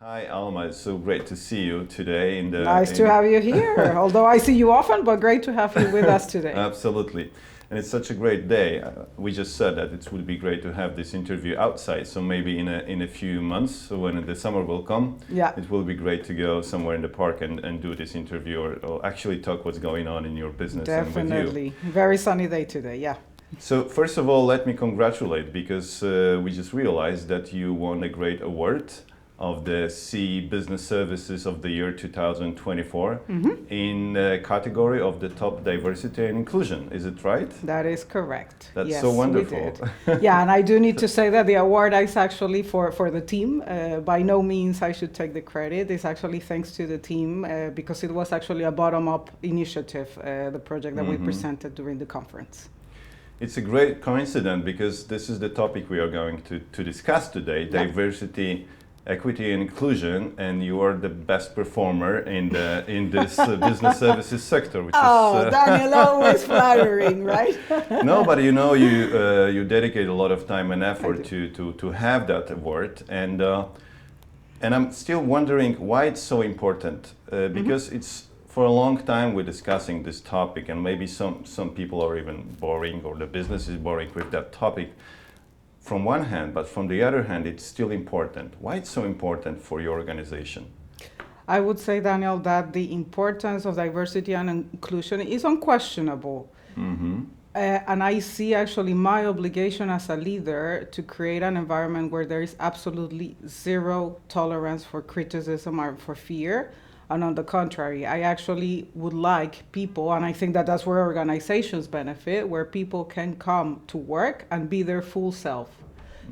Hi, Alma. It's so great to see you today. Nice to have you here. Although I see you often, but great to have you with us today. Absolutely. And it's such a great day. We just said that it would be great to have this interview outside. So maybe in a few months, so when the summer will come, Yeah, it will be great to go somewhere in the park and do this interview or actually talk what's going on in your business and with you. definitely. Very sunny day today. Yeah. So first of all, let me congratulate because we just realized that you won a great award of the CE Business Services of the Year 2024 in the category of the top diversity and inclusion. Is it right? That is correct. That's yes, so wonderful. We did. Yeah, and I do need to say that the award is actually for the team. By no means I should take the credit. It's actually thanks to the team because it was actually a bottom-up initiative, the project that we presented during the conference. It's a great coincidence because this is the topic we are going to discuss today, Yeah. diversity, equity and inclusion, and you are the best performer in this business services sector, which Oh, is Daniel, always flattering, right? no, but you dedicate a lot of time and effort do. to have that award, and I'm still wondering why it's so important because it's for a long time we're discussing this topic, and maybe some people are even boring or the business is boring with that topic from one hand, but from the other hand it's still important. Why it's so important for your organization? I would say, Daniel, that the importance of diversity and inclusion is unquestionable. And I see actually my obligation as a leader to create an environment where there is absolutely zero tolerance for criticism or for fear. And on the contrary, I actually would like people, and I think that that's where organizations benefit, where people can come to work and be their full self.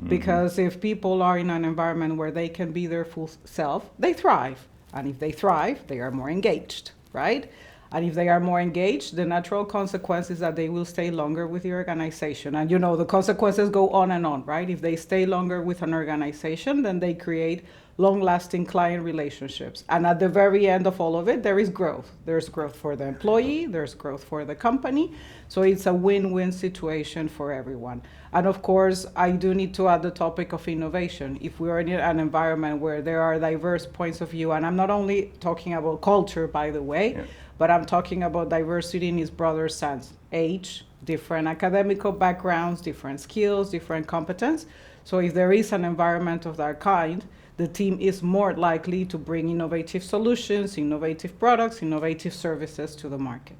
Because if people are in an environment where they can be their full self, they thrive. And if they thrive, they are more engaged, right? And if they are more engaged, the natural consequence is that they will stay longer with the organization. And the consequences go on and on, right? If they stay longer with an organization, then they create long-lasting client relationships. And at the very end of all of it, there is growth. There's growth for the employee, there's growth for the company. So it's a win-win situation for everyone. And of course, I do need to add the topic of innovation. If we are in an environment where there are diverse points of view, and I'm not only talking about culture, by the way, but I'm talking about diversity in its broader sense. Age, different academical backgrounds, different skills, different competence. So if there is an environment of that kind, the team is more likely to bring innovative solutions, innovative products, innovative services to the market.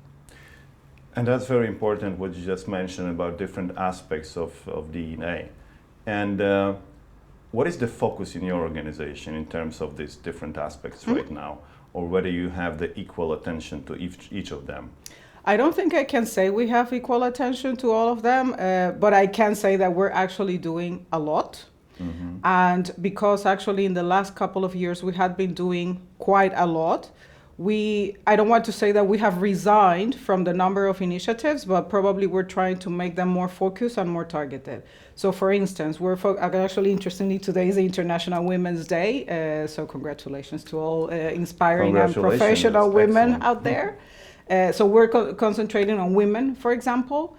And that's very important what you just mentioned about different aspects of DEI. And what is the focus in your organization in terms of these different aspects right now, or whether you have the equal attention to each of them? I don't think I can say we have equal attention to all of them, but I can say that we're actually doing a lot. And because actually in the last couple of years we had been doing quite a lot, I don't want to say that we have resigned from the number of initiatives, but probably we're trying to make them more focused and more targeted. So for instance, actually interestingly, today is the International Women's Day. So congratulations to all inspiring and professional women out there. So we're concentrating on women, for example,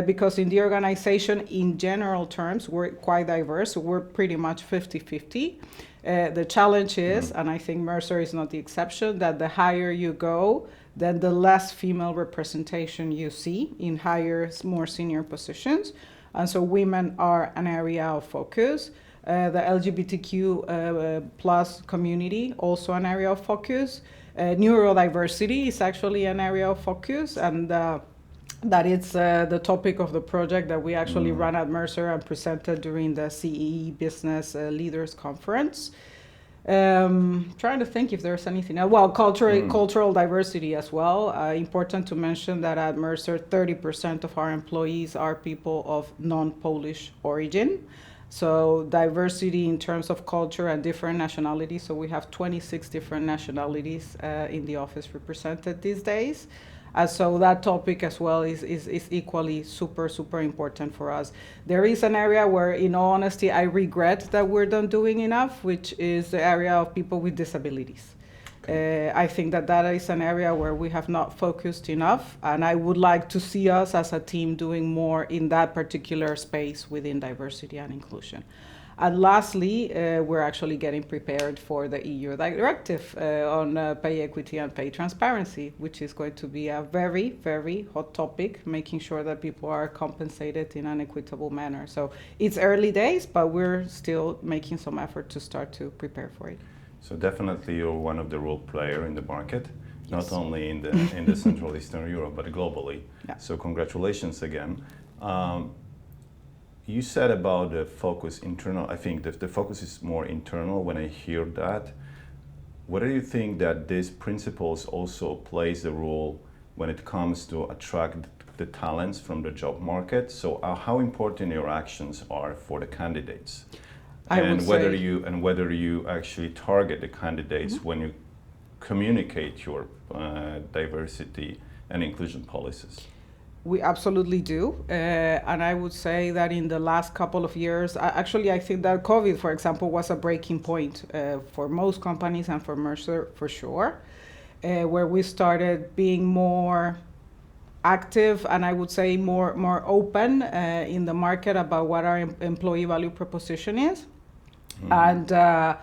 because in the organization, in general terms, we're quite diverse. So we're pretty much 50-50. The challenge is, and I think Mercer is not the exception, that the higher you go, then the less female representation you see in higher, more senior positions. And so women are an area of focus. The LGBTQ plus community, also an area of focus. Neurodiversity is actually an area of focus, and that it's the topic of the project that we actually run at Mercer and presented during the CE Business Leaders Conference. Trying to think if there's anything else. Well, cultural diversity as well. Important to mention that at Mercer, 30% of our employees are people of non-Polish origin. So diversity in terms of culture and different nationalities. So we have 26 different nationalities in the office represented these days. So that topic as well is equally super important for us. There is an area where, in all honesty, I regret that we're not doing enough, which is the area of people with disabilities. I think that is an area where we have not focused enough, and I would like to see us as a team doing more in that particular space within diversity and inclusion. And lastly, we're actually getting prepared for the EU directive on pay equity and pay transparency, which is going to be a very, very hot topic, making sure that people are compensated in an equitable manner. So it's early days, but we're still making some effort to start to prepare for it. So definitely you're one of the role player in the market, Yes. not only in the Central Eastern Europe, but globally. Yeah. So congratulations again. You said about the focus internal. I think that the focus is more internal when I hear that. Whether you think that these principles also plays a role when it comes to attract the talents from the job market. So how important your actions are for the candidates, and whether you actually target the candidates Mm-hmm. when you communicate your diversity and inclusion policies. We absolutely do. And I would say that in the last couple of years, actually, I think that COVID, for example, was a breaking point for most companies and for Mercer for sure, where we started being more active and I would say more open in the market about what our employee value proposition is. Mm-hmm. And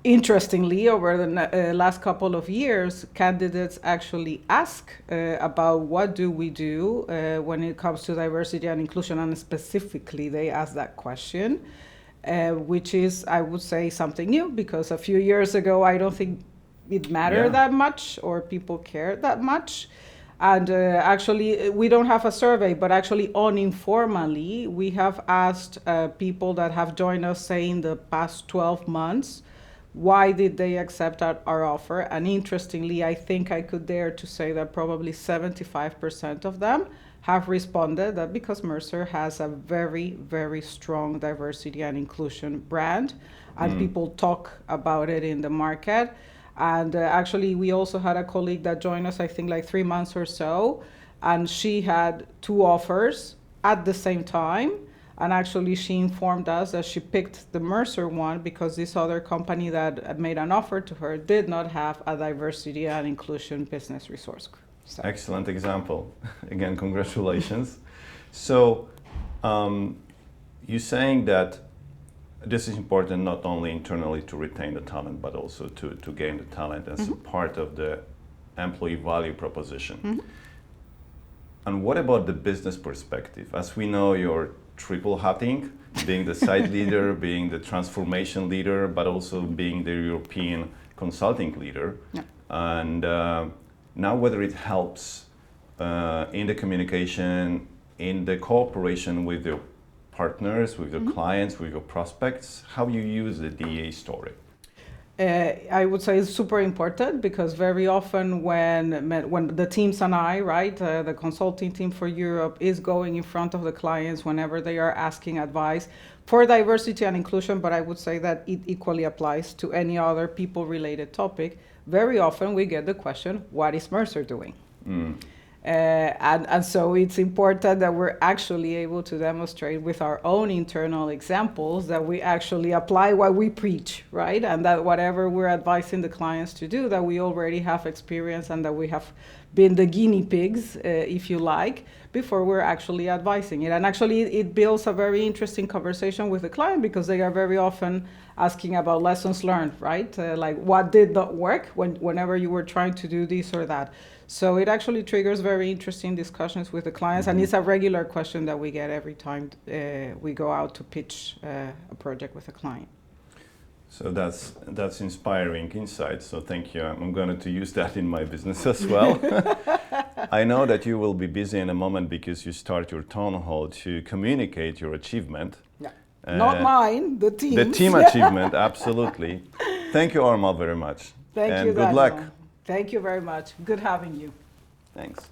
interestingly, over the last couple of years, candidates actually ask about what do we do when it comes to diversity and inclusion, and specifically they ask that question, which is, I would say, something new, because a few years ago, I don't think it mattered that much or people cared that much. And actually, we don't have a survey, but actually uninformally, we have asked people that have joined us, say, in the past 12 months, why did they accept our offer? And interestingly, I think I could dare to say that probably 75% of them have responded that because Mercer has a very, very strong diversity and inclusion brand, and people talk about it in the market. And actually, we also had a colleague that joined us, I think, like 3 months or so, and she had 2 offers at the same time. And actually, she informed us that she picked the Mercer one because this other company that made an offer to her did not have a diversity and inclusion business resource. So. Excellent example. Again, congratulations. So, you're saying that this is important not only internally to retain the talent, but also to gain the talent as a part of the employee value proposition. Mm-hmm. And what about the business perspective? As we know, you're triple hatting, being the site leader, being the transformation leader, but also being the European consulting leader. Yeah. And now whether it helps in the communication, in the cooperation with your partners, with your clients, with your prospects, how you use the DEI story? I would say it's super important because very often when the teams and I, right, the consulting team for Europe is going in front of the clients whenever they are asking advice for diversity and inclusion, but I would say that it equally applies to any other people-related topic. Very often we get the question, what is Mercer doing? And so it's important that we're actually able to demonstrate with our own internal examples that we actually apply what we preach, right? And that whatever we're advising the clients to do, that we already have experience and that we have been the guinea pigs, if you like, before we're actually advising it. And actually it builds a very interesting conversation with the client because they are very often asking about lessons learned, right? Like what did not work whenever you were trying to do this or that. So it actually triggers very interesting discussions with the clients, and it's a regular question that we get every time we go out to pitch a project with a client. So that's inspiring insight. So thank you. I'm going to use that in my business as well. I know that you will be busy in a moment because you start your town hall to communicate your achievement. Yeah. Not mine, the team. The team achievement, absolutely. Thank you, Alma, very much. Thank you. And good luck. Thank you very much. Good having you. Thanks.